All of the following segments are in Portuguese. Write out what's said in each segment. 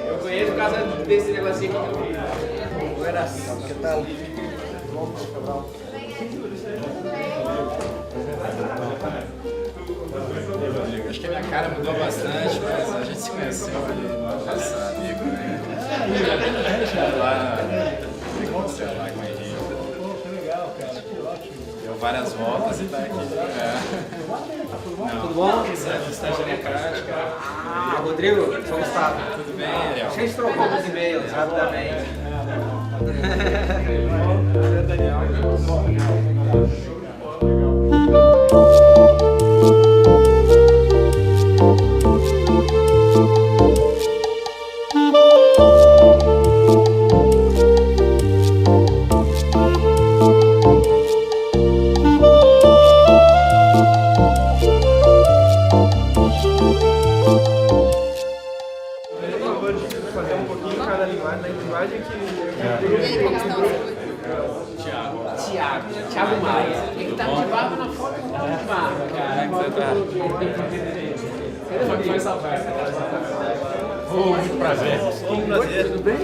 Eu conheço por causa desse negocinho que eu vi. ¿Qué tal? Acho que a minha cara mudou bastante, mas a gente se conheceu ali no passado, amigo, né? Sei lá com ele. Deu várias voltas e tá aqui. Tudo bom? Sociedade Democrática. Ah, Rodrigo, sou Gustavo. Tudo bem, Ariel? A gente trocou uns e-mails rapidamente. Fazer um pouquinho cada linguagem que... Thiago Maia. Ele tá de barba na foto do mar. Caraca, você tá... Foi essa parte. Muito prazer. Um prazer. Tudo bem?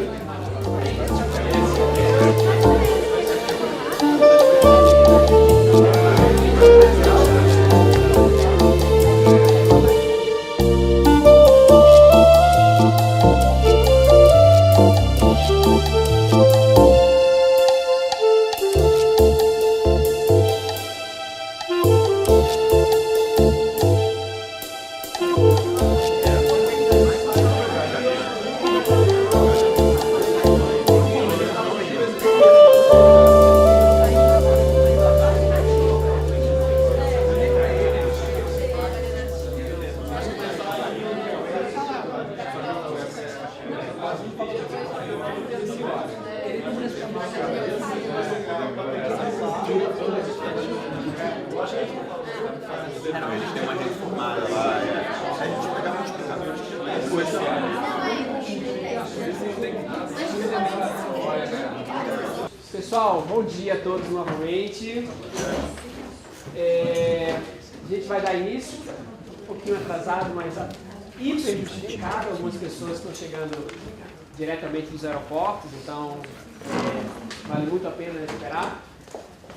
Eles têm uma rede formada lá. A gente pegava uns explicadores que Pessoal, bom dia a todos novamente. A gente vai dar início, um pouquinho atrasado, mas hiper justificado. Algumas pessoas estão chegando diretamente dos aeroportos, então vale muito a pena esperar.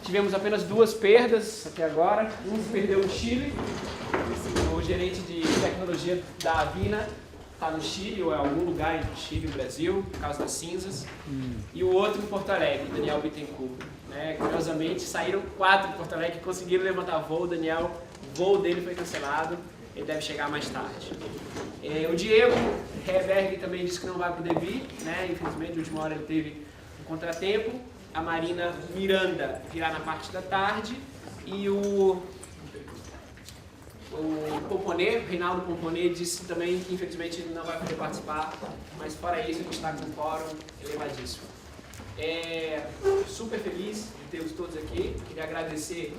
Tivemos apenas 2 perdas até agora. Um perdeu no Chile, o gerente de tecnologia da Avina está no Chile, ou em algum lugar entre o Chile e o Brasil, por causa das cinzas. E o outro em Porto Alegre, Daniel Bittencourt. Curiosamente, saíram 4 em Porto Alegre que conseguiram levantar voo. O Daniel, o voo dele foi cancelado, ele deve chegar mais tarde. O Diego Reberg também disse que não vai poder vir, infelizmente, na última hora ele teve um contratempo. A Marina Miranda virá na parte da tarde e o Pomponê, Reinaldo Pomponê, disse também que infelizmente ele não vai poder participar, mas fora isso a gente está com um fórum elevadíssimo. Super feliz de tê-los todos aqui. Queria agradecer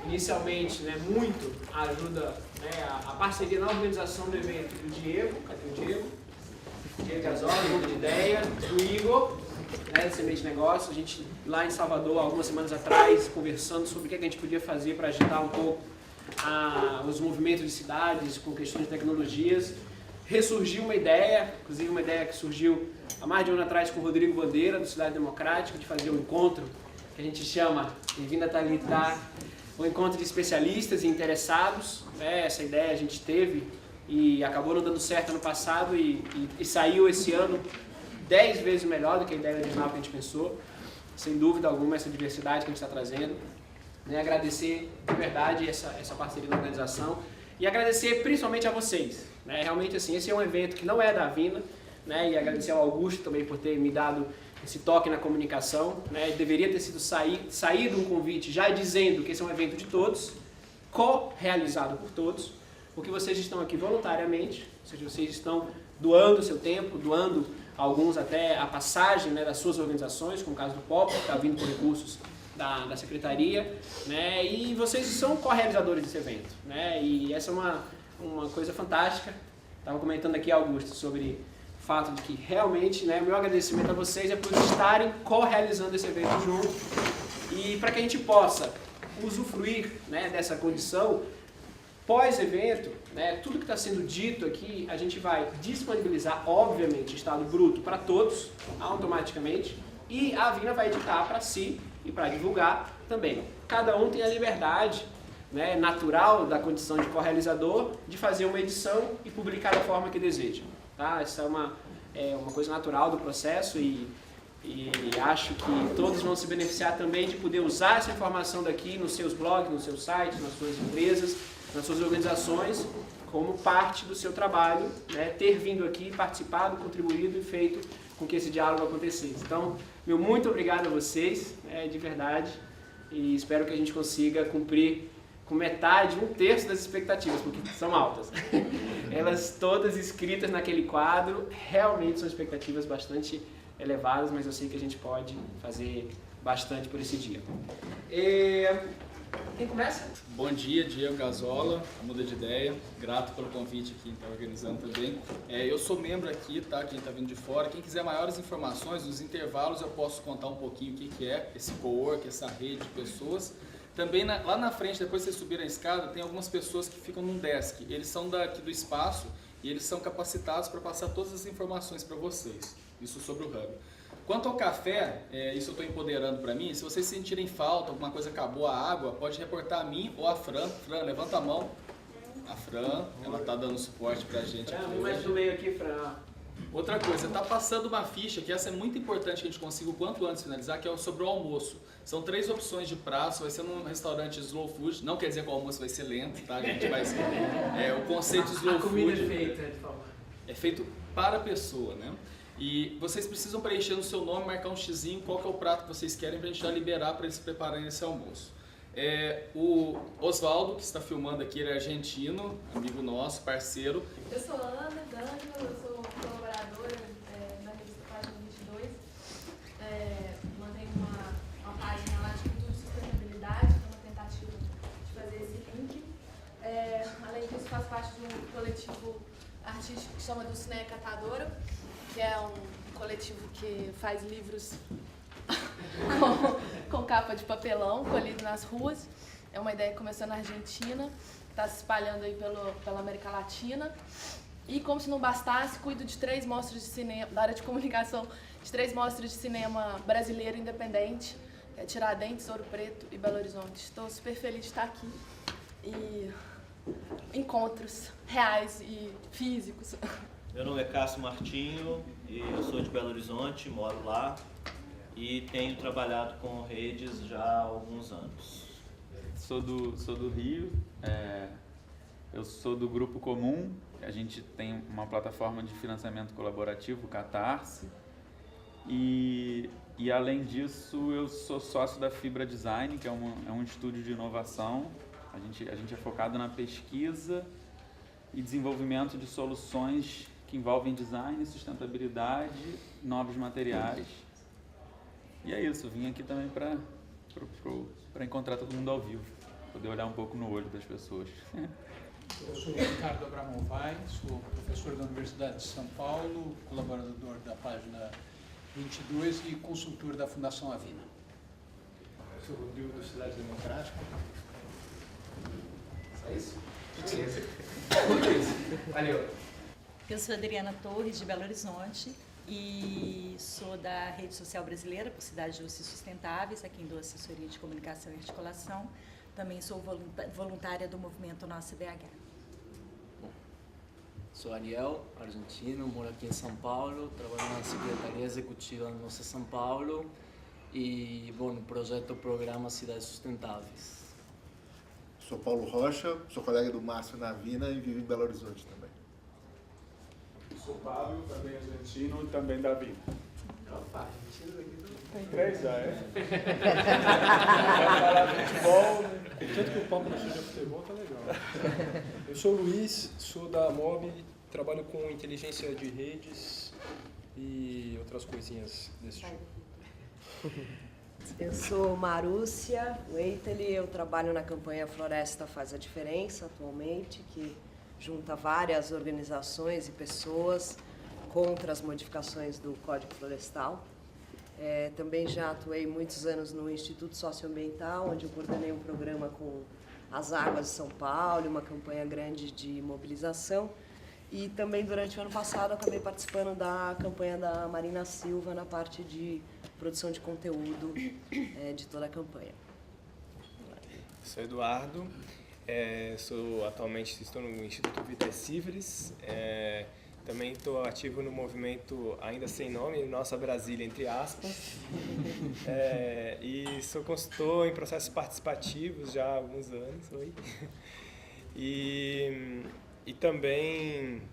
inicialmente muito a ajuda, a parceria na organização do evento do Diego. Cadê o Diego? Diego Gasoli, muda de ideia, do Igor, do Semente Negócio. A gente lá em Salvador, algumas semanas atrás, conversando sobre o que a gente podia fazer para agitar um pouco os movimentos de cidades com questões de tecnologias. Ressurgiu uma ideia, inclusive uma ideia que surgiu há mais de um ano atrás com o Rodrigo Bandeira, do Cidade Democrática, de fazer um encontro que a gente chama, bem-vinda Thalita, um encontro de especialistas e interessados. Essa ideia a gente teve e acabou não dando certo ano passado e saiu esse ano 10 vezes melhor do que a ideia original que a gente pensou. Sem dúvida alguma, essa diversidade que a gente está trazendo. Agradecer de verdade essa parceria da organização e agradecer principalmente a vocês. Realmente, assim, esse é um evento que não é da Avina, e agradecer ao Augusto também por ter me dado esse toque na comunicação, né? Deveria ter sido saído um convite já dizendo que esse é um evento de todos, co-realizado por todos, porque vocês estão aqui voluntariamente, ou seja, vocês estão doando o seu tempo, doando alguns até a passagem, né, das suas organizações, como o caso do POP, que está vindo por recursos da Secretaria, né, e vocês são co-realizadores desse evento, né, e essa é uma coisa fantástica. Estava comentando aqui, Augusto, sobre o fato de que realmente, né, o meu agradecimento a vocês é por estarem co-realizando esse evento junto, e para que a gente possa usufruir, né, dessa condição, pós-evento, né, tudo que está sendo dito aqui, a gente vai disponibilizar, obviamente, estado bruto para todos, automaticamente, e a Avina vai editar para si e para divulgar também. Cada um tem a liberdade, né, natural da condição de co-realizador de fazer uma edição e publicar da forma que deseja. Tá? Isso é uma coisa natural do processo e acho que todos vão se beneficiar também de poder usar essa informação daqui nos seus blogs, nos seus sites, nas suas empresas, nas suas organizações, como parte do seu trabalho, né, ter vindo aqui, participado, contribuído e feito com que esse diálogo acontecesse. Então, meu muito obrigado a vocês, de verdade, e espero que a gente consiga cumprir com metade, 1/3 das expectativas, porque são altas. Elas todas escritas naquele quadro, realmente são expectativas bastante elevadas, mas eu sei que a gente pode fazer bastante por esse dia. Quem começa? Bom dia, Diego Gazola, Muda de Ideia. Grato pelo convite aqui, está organizando também. Eu sou membro aqui, tá? Quem está vindo de fora. Quem quiser maiores informações, nos intervalos eu posso contar um pouquinho o que é esse co-work, essa rede de pessoas. Também lá na frente, depois que vocês subirem a escada, tem algumas pessoas que ficam num desk. Eles são daqui do espaço e eles são capacitados para passar todas as informações para vocês. Isso sobre o Hub. Quanto ao café, isso eu estou empoderando para mim. Se vocês sentirem falta, alguma coisa acabou a água, pode reportar a mim ou a Fran. Fran, levanta a mão. A Fran, ela está dando suporte para a gente. Fran, vem mais no meio aqui, Fran. Outra coisa, está passando uma ficha, que essa é muito importante que a gente consiga o quanto antes finalizar, que é sobre o almoço. São 3 opções de pratos, vai ser num restaurante slow food, não quer dizer que o almoço vai ser lento, tá? A gente vai ser, o conceito slow food comida é feita, de forma. É feito para a pessoa, né? E vocês precisam preencher no seu nome, marcar um xizinho, qual que é o prato que vocês querem para a gente já liberar para eles prepararem esse almoço. O Oswaldo, que está filmando aqui, ele é argentino, amigo nosso, parceiro. Eu sou Ana D'Angelo, eu sou colaboradora na revista Página 22. Mandei uma página lá de cultura e sustentabilidade, uma tentativa de fazer esse link. Além disso, faço parte de um coletivo artístico que chama do Cineia Catadora, que é um coletivo que faz livros com capa de papelão, colhido nas ruas. É uma ideia que começou na Argentina, está se espalhando aí pela América Latina. E como se não bastasse, cuido de 3 mostras de cinema, da área de comunicação, de 3 mostras de cinema brasileiro independente, Tiradentes, Ouro Preto e Belo Horizonte. Estou super feliz de estar aqui e encontros reais e físicos. Meu nome é Cássio Martinho e eu sou de Belo Horizonte, moro lá e tenho trabalhado com redes já há alguns anos. Sou do Rio, eu sou do Grupo Comum, a gente tem uma plataforma de financiamento colaborativo, Catarse, e além disso eu sou sócio da Fibra Design, que é um estúdio de inovação. A gente é focado na pesquisa e desenvolvimento de soluções que envolvem design, sustentabilidade, novos materiais. E é isso, vim aqui também para encontrar todo mundo ao vivo, poder olhar um pouco no olho das pessoas. Eu sou Ricardo Abramovay, sou professor da Universidade de São Paulo, colaborador da Página 22 e consultor da Fundação Avina. Eu sou Rodrigo da Cidade Democrática. Só isso? Valeu. Eu sou Adriana Torres, de Belo Horizonte, e sou da Rede Social Brasileira por Cidades Justas e Sustentáveis, aqui em assessoria de comunicação e articulação. Também sou voluntária do movimento Nossa BH. Sou Ariel, argentino, moro aqui em São Paulo, trabalho na Secretaria Executiva da Nossa São Paulo e, no projeto Programa Cidades Sustentáveis. Sou Paulo Rocha, sou colega do Márcio na Avina e vivo em Belo Horizonte também. Sou Pablo, também argentino e também da Avina. Opa, Argentina daqui do... Tem 3 já, é? Vai falar de futebol, né? Tanto que o papo não seja futebol, tá legal. Eu sou o Luiz, sou da MOB, trabalho com inteligência de redes e outras coisinhas desse tipo. Eu sou Marúcia Weiteli, eu trabalho na campanha Floresta Faz a Diferença atualmente, que junta várias organizações e pessoas contra as modificações do Código Florestal. Também já atuei muitos anos no Instituto Socioambiental, onde eu coordenei um programa com as águas de São Paulo, uma campanha grande de mobilização. E também durante o ano passado acabei participando da campanha da Marina Silva na parte de produção de conteúdo de toda a campanha. Sou Eduardo, atualmente estou no Instituto Vitae Civilis, também estou ativo no movimento ainda sem nome, Nossa Brasília, entre aspas, e sou consultor em processos participativos já há alguns anos. E também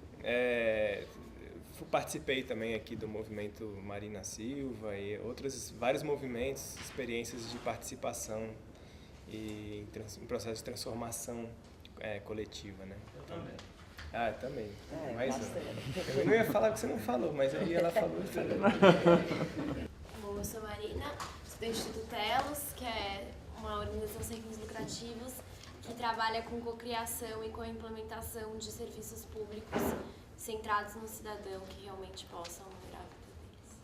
participei também aqui do movimento Marina Silva e vários movimentos, experiências de participação e em processo de transformação coletiva, né? Eu também. Ah, também. Mas eu não ia falar o que você não falou, mas aí ela falou e falou. Bom, eu sou Marina, sou do Instituto Telos, que é uma organização sem fins lucrativos que trabalha com cocriação e com a implementação de serviços públicos centrados no cidadão que realmente possam melhorar a vida deles.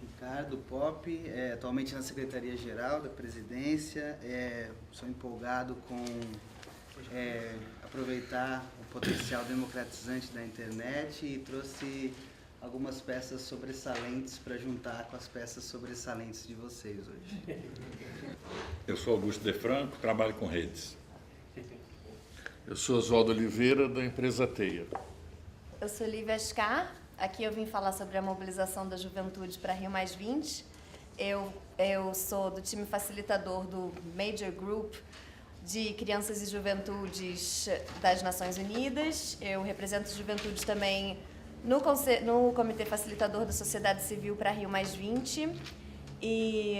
Ricardo Pop, atualmente na Secretaria-Geral da Presidência, sou empolgado com aproveitar o potencial democratizante da internet e trouxe algumas peças sobressalentes para juntar com as peças sobressalentes de vocês hoje. Eu sou Augusto De Franco, trabalho com redes. Eu sou Oswaldo Oliveira, da empresa Teia. Eu sou Lívia Ascar, aqui eu vim falar sobre a mobilização da juventude para Rio Mais 20. Eu sou do time facilitador do Major Group de Crianças e Juventudes das Nações Unidas. Eu represento juventudes também no Comitê Facilitador da Sociedade Civil para Rio Mais 20. E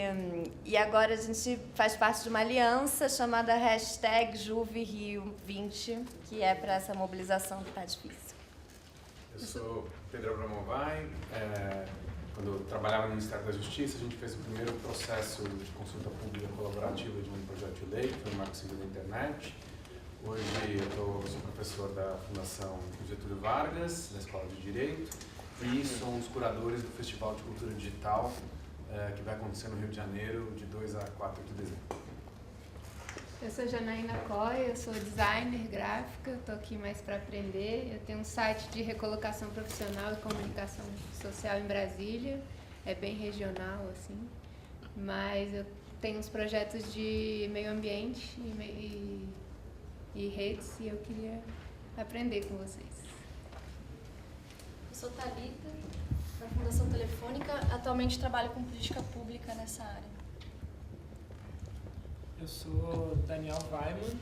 agora a gente faz parte de uma aliança chamada #JuveRio20, que é para essa mobilização que está difícil. Eu sou Pedro Abramovay. Quando eu trabalhava no Ministério da Justiça, a gente fez o primeiro processo de consulta pública colaborativa de um projeto de lei, que foi o Marco Civil da Internet. Hoje eu sou professor da Fundação Getúlio Vargas, da Escola de Direito, e sou um dos curadores do Festival de Cultura Digital, que vai acontecer no Rio de Janeiro, de 2 a 4 de dezembro. Eu sou Janaína Coy, eu sou designer gráfica, estou aqui mais para aprender. Eu tenho um site de recolocação profissional e comunicação social em Brasília, é bem regional, assim, mas eu tenho uns projetos de meio ambiente e redes e eu queria aprender com vocês. Eu sou Thalita, da Fundação Telefônica, atualmente trabalho com política pública nessa área. Eu sou Daniel Weiman,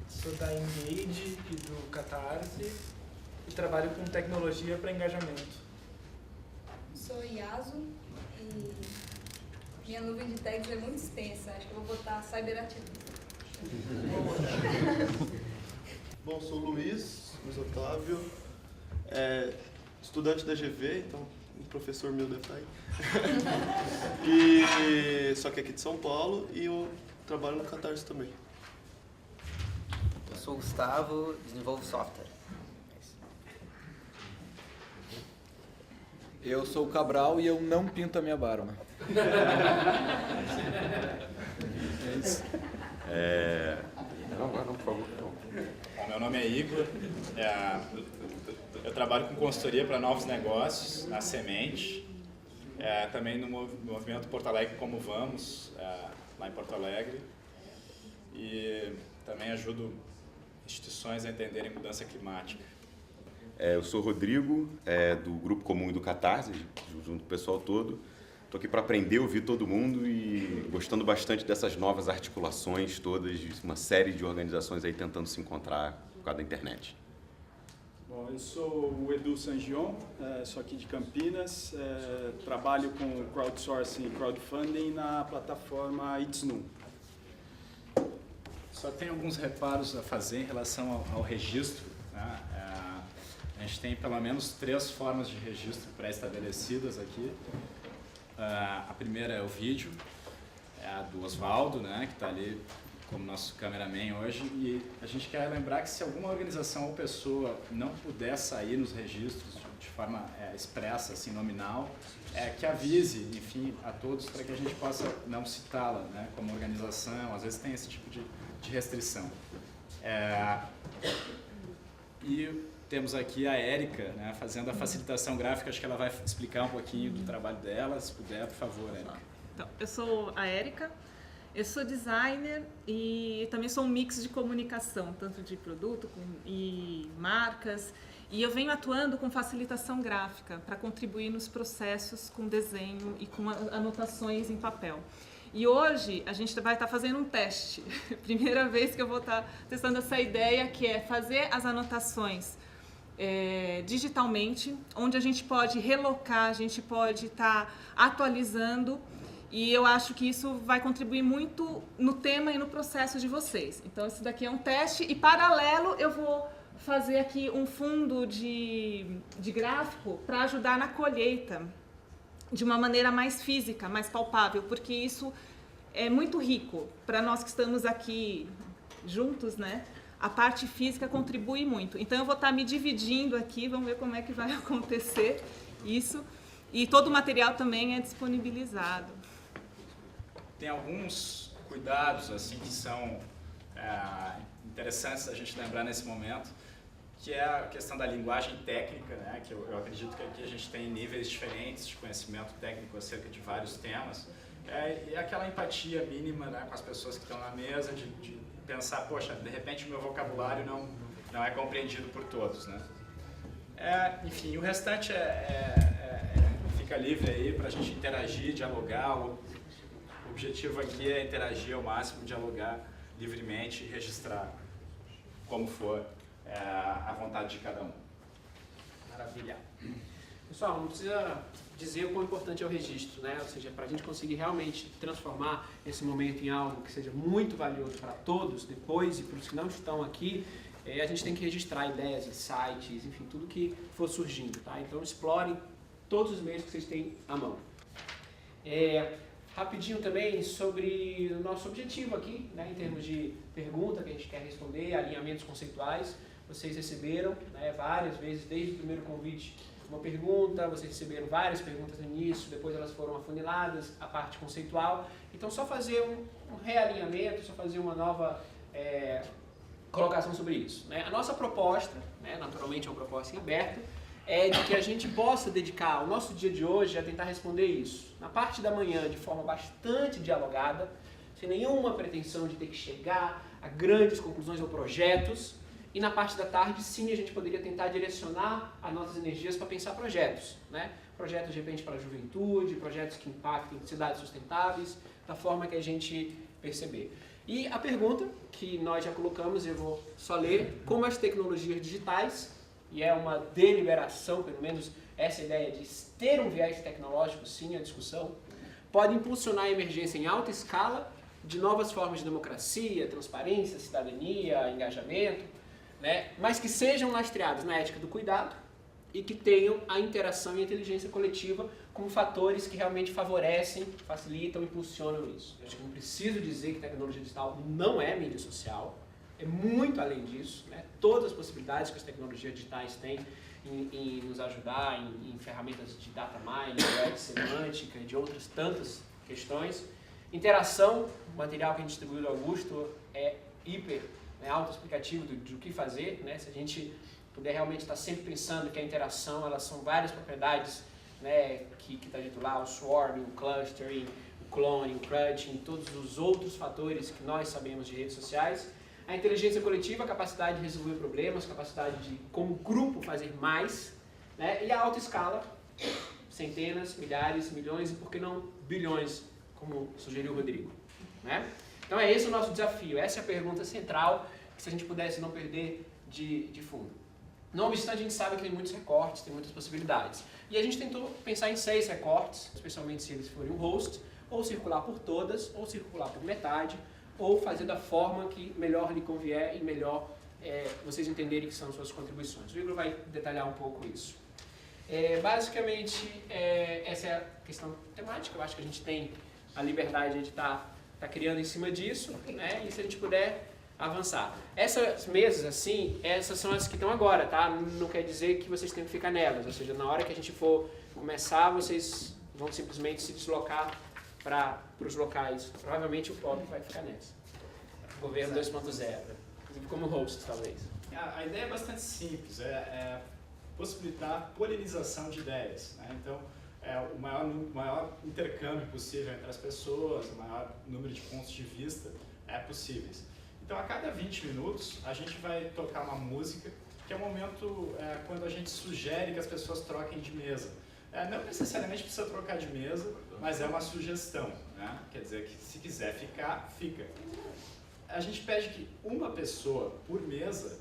sou da Engage e do Catarse e trabalho com tecnologia para engajamento. Sou Iaso e minha nuvem de tags é muito extensa, acho que eu vou botar cyberativista. Bom, sou Luiz Otávio, estudante da GV, então um professor meu deve estar aí. E só que aqui de São Paulo e eu trabalho no Catarse também. Eu sou Gustavo, desenvolvo software. Eu sou o Cabral e eu não pinto a minha barba. É isso. Não, por favor. Meu nome é Igor, eu trabalho com consultoria para novos negócios, na Semente, também no movimento Porto Alegre Como Vamos, lá em Porto Alegre, e também ajudo instituições a entenderem mudança climática. Eu sou Rodrigo, do Grupo Comum e do Catarse, junto com o pessoal todo. Estou aqui para aprender, ouvir todo mundo e gostando bastante dessas novas articulações todas, uma série de organizações aí tentando se encontrar por causa da internet. Bom, Bom, eu sou o Edu Sangion, sou aqui de Campinas, trabalho com crowdsourcing e crowdfunding na plataforma It's New. Só tem alguns reparos a fazer em relação ao registro, né? A gente tem pelo menos 3 formas de registro pré-estabelecidas aqui. A primeira é o vídeo, é a do Oswaldo, né, que está ali como nosso cameraman hoje, e a gente quer lembrar que se alguma organização ou pessoa não puder sair nos registros de forma expressa, assim, nominal, que avise, enfim, a todos para que a gente possa não citá-la, né, como organização. Às vezes tem esse tipo de restrição. E temos aqui a Érica, né, fazendo a facilitação gráfica. Acho que ela vai explicar um pouquinho do trabalho dela. Se puder, por favor, Érica. Então, eu sou a Érica, eu sou designer e também sou um mix de comunicação, tanto de produto e marcas. E eu venho atuando com facilitação gráfica para contribuir nos processos com desenho e com anotações em papel. E hoje a gente vai estar fazendo um teste. Primeira vez que eu vou estar testando essa ideia, que é fazer as anotações digitalmente, onde a gente pode relocar, a gente pode estar atualizando. E eu acho que isso vai contribuir muito no tema e no processo de vocês. Então, esse daqui é um teste e, paralelo, eu vou fazer aqui um fundo de gráfico para ajudar na colheita de uma maneira mais física, mais palpável, porque isso é muito rico para nós que estamos aqui juntos, né? A parte física contribui muito. Então, eu vou estar me dividindo aqui, vamos ver como é que vai acontecer isso. E todo o material também é disponibilizado. Tem alguns cuidados assim que são interessantes a gente lembrar nesse momento, que é a questão da linguagem técnica, né? Que eu acredito que aqui a gente tem níveis diferentes de conhecimento técnico acerca de vários temas, e aquela empatia mínima, né, com as pessoas que estão na mesa, de pensar, poxa, de repente o meu vocabulário não é compreendido por todos, né? Enfim, o restante fica livre aí para a gente interagir, dialogar. O objetivo aqui é interagir ao máximo, dialogar livremente e registrar como for a vontade de cada um. Maravilha. Pessoal, não precisa dizer o quão importante é o registro, né? Ou seja, para a gente conseguir realmente transformar esse momento em algo que seja muito valioso para todos depois e para os que não estão aqui, a gente tem que registrar ideias, insights, enfim, tudo que for surgindo, tá? Então explorem todos os meios que vocês têm à mão. Rapidinho também sobre o nosso objetivo aqui, né, em termos de pergunta que a gente quer responder, alinhamentos conceituais. Vocês receberam, né, várias vezes, desde o primeiro convite, uma pergunta, vocês receberam várias perguntas no início, depois elas foram afuniladas, a parte conceitual. Então, só fazer um realinhamento, só fazer uma nova colocação sobre isso, né? A nossa proposta, né, naturalmente é uma proposta em aberto, é de que a gente possa dedicar o nosso dia de hoje a tentar responder isso. Na parte da manhã, de forma bastante dialogada, sem nenhuma pretensão de ter que chegar a grandes conclusões ou projetos. E na parte da tarde, sim, a gente poderia tentar direcionar as nossas energias para pensar projetos, né? Projetos, de repente, para a juventude, projetos que impactem cidades sustentáveis, da forma que a gente perceber. E a pergunta que nós já colocamos, eu vou só ler, como as tecnologias digitais, e é uma deliberação, pelo menos essa ideia de ter um viés tecnológico, sim, a discussão, pode impulsionar a emergência em alta escala de novas formas de democracia, transparência, cidadania, engajamento, né, mas que sejam lastreados na ética do cuidado e que tenham a interação e a inteligência coletiva como fatores que realmente favorecem, facilitam, impulsionam isso. Eu acho que não preciso dizer que tecnologia digital não é mídia social, é muito além disso, né? Todas as possibilidades que as tecnologias digitais têm em nos ajudar, em ferramentas de data mining, web semântica e de outras tantas questões. Interação, o material que a gente distribuiu do Augusto é hiper, né, autoexplicativo do que fazer, né? Se a gente puder realmente estar sempre pensando que a interação, elas são várias propriedades, né, que está dito lá, o swarming, o clustering, o cloning, o crunching, todos os outros fatores que nós sabemos de redes sociais. A inteligência coletiva, a capacidade de resolver problemas, capacidade de, como grupo, fazer mais, né? E a alta escala, centenas, milhares, milhões e, por que não, bilhões, como sugeriu o Rodrigo, né? Então é esse o nosso desafio, essa é a pergunta central, que se a gente pudesse não perder de fundo. Não obstante, a gente sabe que tem muitos recortes, tem muitas possibilidades. E a gente tentou pensar em 6 recortes, especialmente se eles forem um host, ou circular por todas, ou circular por metade, ou fazer da forma que melhor lhe convier e melhor vocês entenderem que são suas contribuições. O Igor vai detalhar um pouco isso. Basicamente, essa é a questão temática. Eu acho que a gente tem a liberdade de estar criando em cima disso, né? E se a gente puder avançar. Essas mesas, assim, essas são as que estão agora, tá? Não quer dizer que vocês tenham que ficar nelas. Ou seja, na hora que a gente for começar, vocês vão simplesmente se deslocar para os locais. Provavelmente o Pop vai ficar nessa. Governo 2.0. Inclusive como host, talvez. A ideia é bastante simples. Possibilitar polinização de ideias, né? Então, o maior intercâmbio possível entre as pessoas, o maior número de pontos de vista possíveis. Então, a cada 20 minutos, a gente vai tocar uma música, que é o momento quando a gente sugere que as pessoas troquem de mesa. Não necessariamente precisa trocar de mesa, mas é uma sugestão, né? Quer dizer que se quiser ficar, fica. A gente pede que uma pessoa por mesa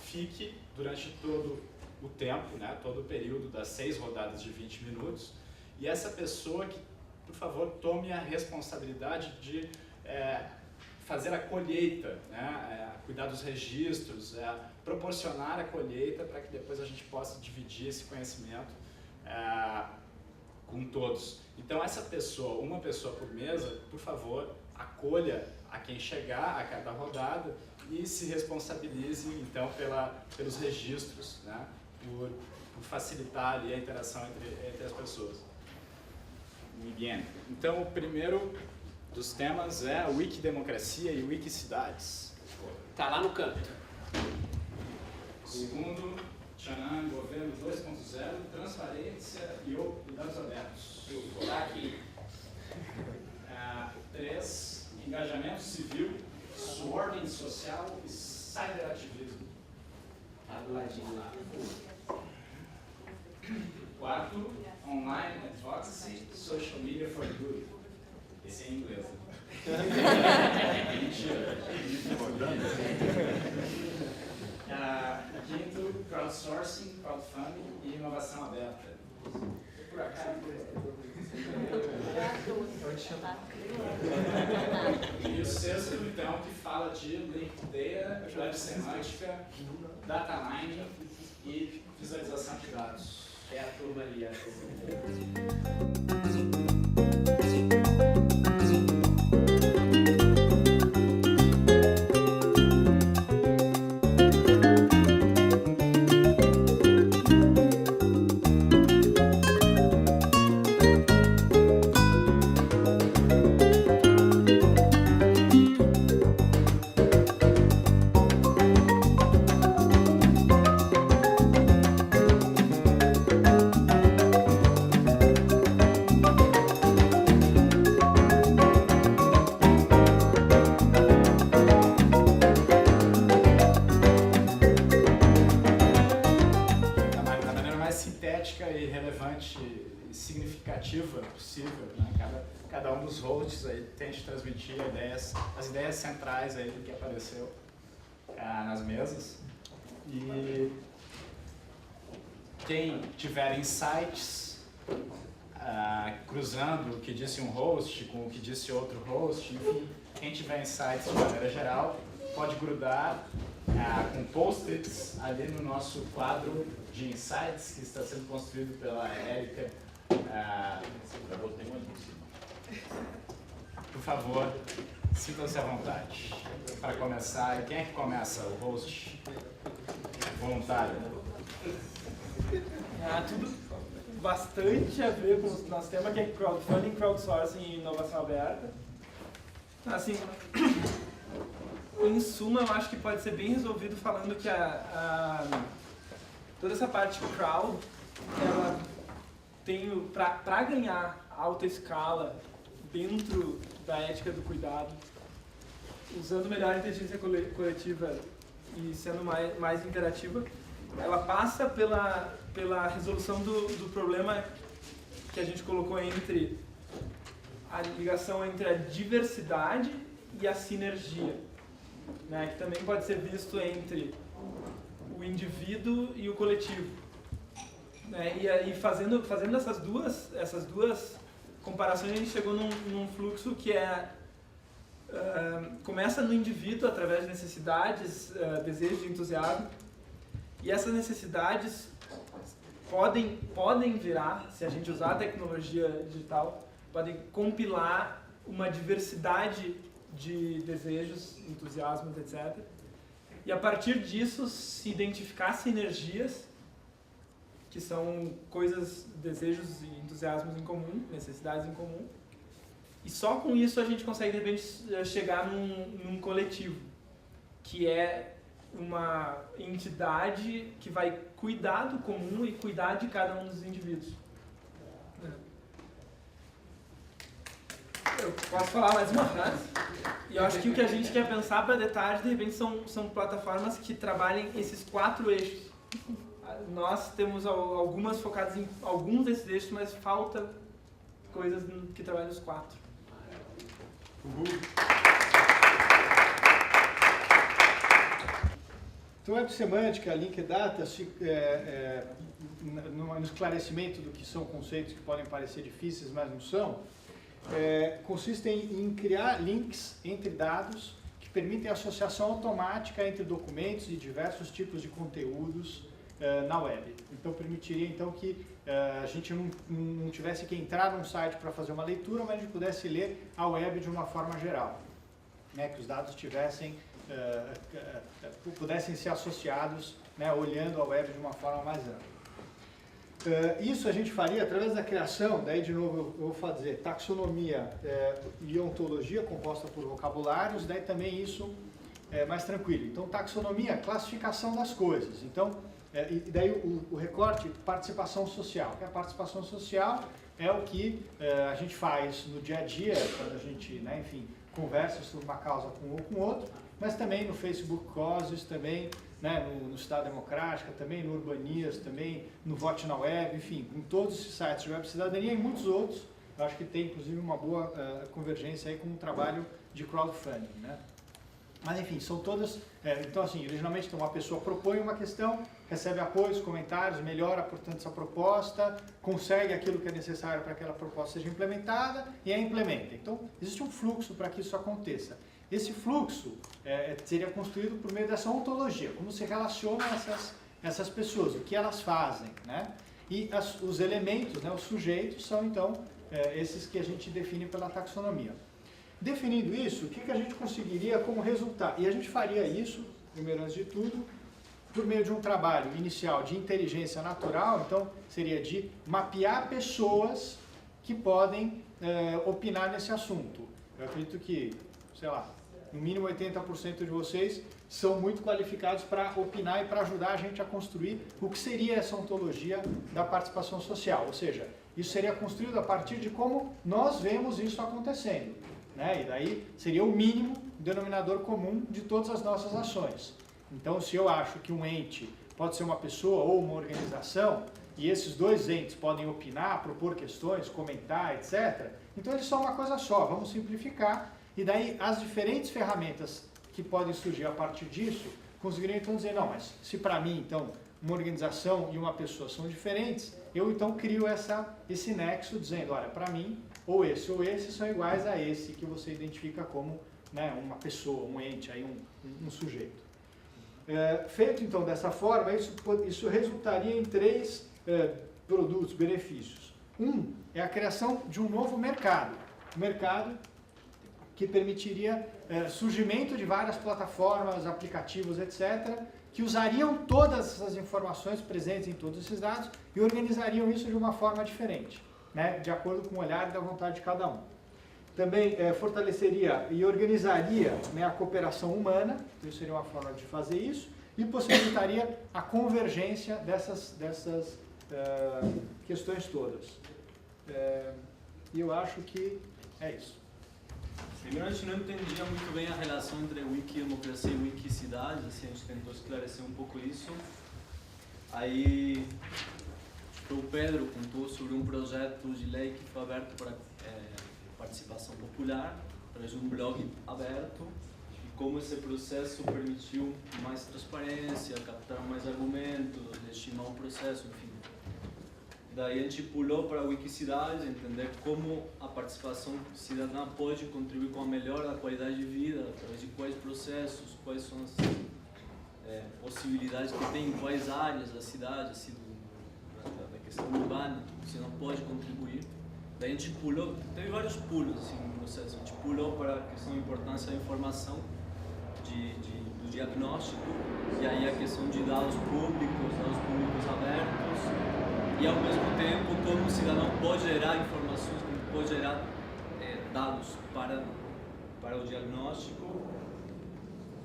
fique durante todo o tempo, né? Todo o período das 6 rodadas de 20 minutos, e essa pessoa que, por favor, tome a responsabilidade de fazer a colheita, né? Cuidar dos registros, proporcionar a colheita para que depois a gente possa dividir esse conhecimento com todos. Então essa pessoa, uma pessoa por mesa, por favor, acolha a quem chegar a cada rodada e se responsabilize então pelos registros, né? Por facilitar ali a interação entre as pessoas. Muito bem. Então o primeiro dos temas é a Wikidemocracia e Wikicidades. Tá lá no canto. Segundo, Tchanan, Governo 2.0, Transparência e Dados Abertos. Está aqui. 3, Engajamento Civil, Swording Social e Cyberativismo. Está do ladinho lá. 4, Online Advocacy, Social Media for Good. Esse é em inglês. Mentira. Quinto, Crowdsourcing, Crowdfunding e Inovação Aberta. Por acaso, e o sexto, então, que fala de Linked Data, Web Semântica, Data Mining e visualização de dados. É a turma ali, possível, né? Cada um dos hosts aí tente transmitir as ideias centrais aí do que apareceu nas mesas. E quem tiver insights cruzando o que disse um host com o que disse outro host, enfim, quem tiver insights de maneira geral, pode grudar com post-its ali no nosso quadro de insights que está sendo construído pela Érica. Por favor, sintam-se à vontade. Para começar, quem é que começa? O host voluntário? Tudo bastante a ver com o nosso tema, que é crowdfunding, crowdsourcing e inovação aberta. Assim, em suma, eu acho que pode ser bem resolvido falando que toda essa parte crowd, ela tem, para ganhar alta escala dentro da ética do cuidado, usando melhor a inteligência coletiva e sendo mais interativa, ela passa pela resolução do problema que a gente colocou entre a ligação entre a diversidade e a sinergia, né? Que também pode ser visto entre o indivíduo e o coletivo. Né? E aí, fazendo essas duas comparações, a gente chegou num fluxo que começa no indivíduo através de necessidades, desejos e entusiasmo, e essas necessidades podem virar, se a gente usar a tecnologia digital, podem compilar uma diversidade de desejos, entusiasmos, etc. E a partir disso se identificar sinergias, que são coisas, desejos e entusiasmos em comum, necessidades em comum. E só com isso a gente consegue, de repente, chegar num coletivo, que é uma entidade que vai cuidar do comum e cuidar de cada um dos indivíduos. Eu posso falar mais uma frase? E eu acho que o que a gente quer pensar para de tarde, de repente, são plataformas que trabalhem esses 4 eixos. Nós temos algumas focadas em alguns desses eixos, mas falta coisas que trabalhem os 4. Então, Web Semântica, Link Data, no esclarecimento do que são conceitos que podem parecer difíceis, mas não são, consistem em criar links entre dados que permitem associação automática entre documentos e diversos tipos de conteúdos na web. Então, permitiria que a gente não tivesse que entrar num site para fazer uma leitura, mas a gente pudesse ler a web de uma forma geral, né? Que os dados pudessem ser associados, né, olhando a web de uma forma mais ampla. Isso a gente faria através da criação, daí de novo eu vou fazer taxonomia e ontologia composta por vocabulários, daí também isso é mais tranquilo. Então, taxonomia, classificação das coisas. Então, e daí o recorte, participação social. A participação social é o que a gente faz no dia a dia, quando a gente, né, enfim, conversa sobre uma causa com um ou com outro, mas também no Facebook Causes, também, né, no Cidade Democrática, também no Urbanias, também no Vote na Web, enfim, em todos esses sites de Web Cidadania e muitos outros. Eu acho que tem, inclusive, uma boa convergência aí com o trabalho de crowdfunding, né? Mas, enfim, são todas... então, assim, originalmente uma pessoa propõe uma questão, recebe apoios, comentários, melhora, portanto, essa proposta, consegue aquilo que é necessário para que aquela proposta seja implementada e a implementa. Então, existe um fluxo para que isso aconteça. Esse fluxo seria construído por meio dessa ontologia, como se relacionam essas pessoas, o que elas fazem, né? E os elementos, né, os sujeitos, são, então, esses que a gente define pela taxonomia. Definindo isso, o que a gente conseguiria como resultado? E a gente faria isso, primeiro antes de tudo, por meio de um trabalho inicial de inteligência natural, então seria de mapear pessoas que podem opinar nesse assunto. Eu acredito que, sei lá, no mínimo 80% de vocês são muito qualificados para opinar e para ajudar a gente a construir o que seria essa ontologia da participação social. Ou seja, isso seria construído a partir de como nós vemos isso acontecendo, né? E daí seria o mínimo denominador comum de todas as nossas ações. Então, se eu acho que um ente pode ser uma pessoa ou uma organização, e esses dois entes podem opinar, propor questões, comentar, etc., então eles são uma coisa só. Vamos simplificar. E daí as diferentes ferramentas que podem surgir a partir disso conseguiriam então dizer, não, mas se para mim, então, uma organização e uma pessoa são diferentes, eu então crio esse nexo dizendo, olha, para mim, ou esse são iguais a esse que você identifica como, né, uma pessoa, um ente, aí um sujeito. Feito então dessa forma, isso resultaria em 3 produtos, benefícios. Um é a criação de um novo mercado. Um mercado que permitiria surgimento de várias plataformas, aplicativos, etc., que usariam todas essas informações presentes em todos esses dados e organizariam isso de uma forma diferente, né, de acordo com o olhar e da vontade de cada um. Também fortaleceria e organizaria, né, a cooperação humana, então seria uma forma de fazer isso, e possibilitaria a convergência dessas questões todas. E eu acho que é isso. Primeiro, a gente não entendia muito bem a relação entre Wikidemocracia e Wikicidades, assim, a gente tentou esclarecer um pouco isso. Aí, o Pedro contou sobre um projeto de lei que foi aberto para participação popular, através de um blog aberto, como esse processo permitiu mais transparência, captar mais argumentos, legitimar o processo, enfim. Daí a gente pulou para a Wikicidades, entender como a participação cidadã pode contribuir com a melhora da qualidade de vida, através de quais processos, quais são as possibilidades que tem, em quais áreas da cidade, assim, da questão urbana, você não pode contribuir. Daí a gente pulou, teve vários pulos assim, no processo, a gente pulou para a questão da importância da informação, do diagnóstico, e aí a questão de dados públicos abertos, e ao mesmo tempo como o cidadão pode gerar informações, como pode gerar dados para o diagnóstico.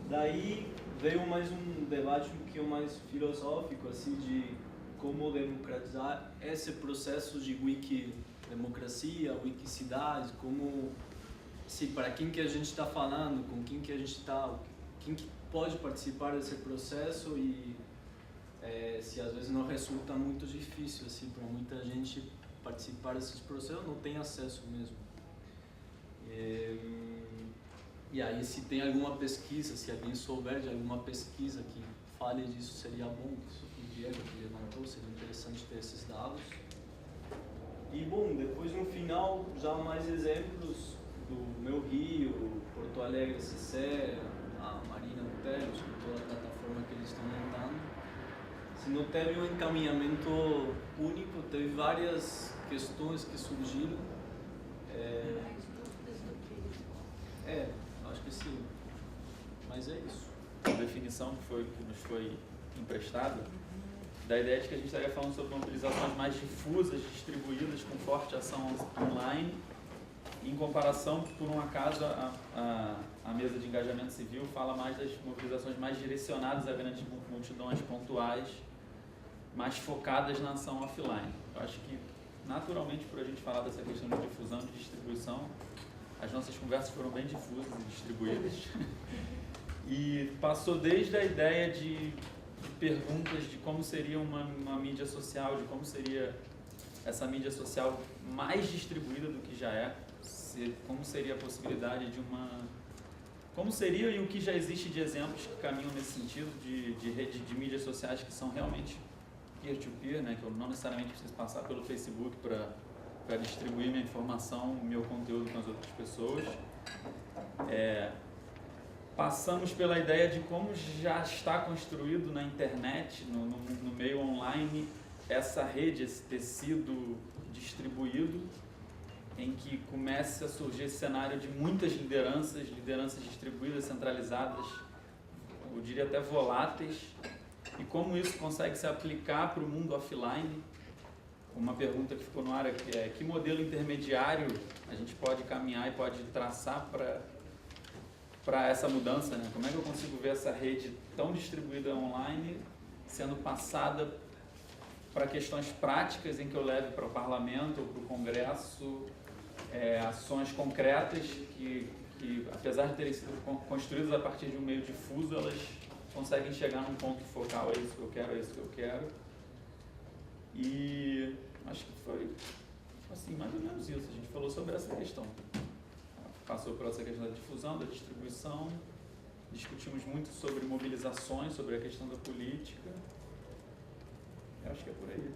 Daí veio mais um debate um pouquinho mais filosófico, assim, de como democratizar esse processo de wikidemocracia, wikicidades, como, assim, para quem que a gente está falando, com quem que a gente está, quem que pode participar desse processo e se às vezes não resulta muito difícil, assim, para muita gente participar desses processos, não tem acesso mesmo. E aí, se tem alguma pesquisa, se alguém souber de alguma pesquisa que fale disso, seria bom. Isso que o Diego levantou, seria interessante ter esses dados. E, bom, depois no final, já mais exemplos do Meu Rio, Porto Alegre CC, a Marina Botelhos, com toda a plataforma que eles estão montando. Se não teve um encaminhamento único, teve várias questões que surgiram. Acho que sim, mas é isso. A definição que nos foi emprestada, da ideia de que a gente estaria falando sobre mobilizações mais difusas, distribuídas, com forte ação online, em comparação, por um acaso, a mesa de engajamento civil fala mais das mobilizações mais direcionadas a grandes multidões pontuais, mais focadas na ação offline. Eu acho que, naturalmente, por a gente falar dessa questão de difusão e de distribuição, as nossas conversas foram bem difusas e distribuídas. E passou desde a ideia de perguntas de como seria uma mídia social, de como seria essa mídia social mais distribuída do que já é, como seria a possibilidade de como seria e o que já existe de exemplos que caminham nesse sentido, de redes de mídias sociais que são realmente peer-to-peer, né, que eu não necessariamente preciso passar pelo Facebook para distribuir minha informação, o meu conteúdo com as outras pessoas. Passamos pela ideia de como já está construído na internet, no meio online, essa rede, esse tecido distribuído, em que começa a surgir esse cenário de muitas lideranças distribuídas, centralizadas, eu diria até voláteis, e como isso consegue se aplicar para o mundo offline. Uma pergunta que ficou no ar é que modelo intermediário a gente pode caminhar e pode traçar para essa mudança, né? Como é que eu consigo ver essa rede tão distribuída online sendo passada para questões práticas em que eu leve para o parlamento ou para o congresso ações concretas que, apesar de terem sido construídas a partir de um meio difuso, elas conseguem chegar num ponto focal, é isso que eu quero, é isso que eu quero. E acho que foi assim, mais ou menos isso. A gente falou sobre essa questão. Passou por essa questão da difusão, da distribuição. Discutimos muito sobre mobilizações, sobre a questão da política. Eu acho que é por aí.